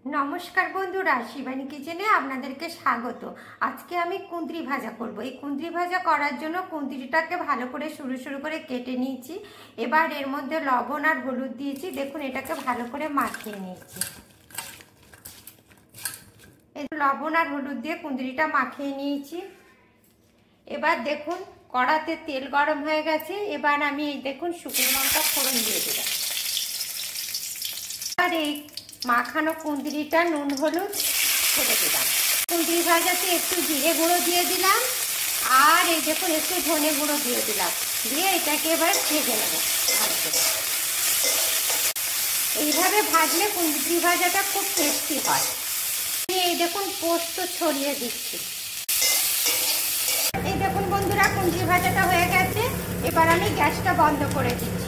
নমস্কার বন্ধুরা, শিবানী কিচেনে আপনাদেরকে স্বাগত। আজকে আমি কুঁদরি ভাজা করব। এই কুঁদরি ভাজা করার জন্য কুঁদরিটাকে ভালো করে সরু সরু করে কেটে নিয়েছি। এবার এর মধ্যে লবণ আর হলুদ দিয়েছি। দেখুন, এটাকে ভালো করে মাখিয়ে নিয়েছি। এই লবণ আর হলুদ দিয়ে কুঁদরিটা মাখিয়ে নিয়েছি। এবার দেখুন, কড়াতে তেল গরম হয়ে গেছে। এবার আমি এই দেখুন শুকনো লঙ্কা ফোড়ন দিয়ে দিলাম। আর এই মাখানো কুঁদরিটা নুন হলুদ ছেড়ে দিলাম। কুঁদরি ভাজাতে একটু জিরে গুঁড়ো দিয়ে দিলাম, আর এই দেখুন একটু ধনে গুঁড়ো দিয়ে দিলাম। দিয়ে এটাকে এবার ভেজে নেব। এইভাবে ভাজলে কুঁদরি ভাজাটা খুব টেস্টি হয়। এই দেখুন পোস্ত ছড়িয়ে দিচ্ছি। এই দেখুন বন্ধুরা, কুঁদরি ভাজাটা হয়ে গেছে। এবার আমি গ্যাসটা বন্ধ করে দিচ্ছি।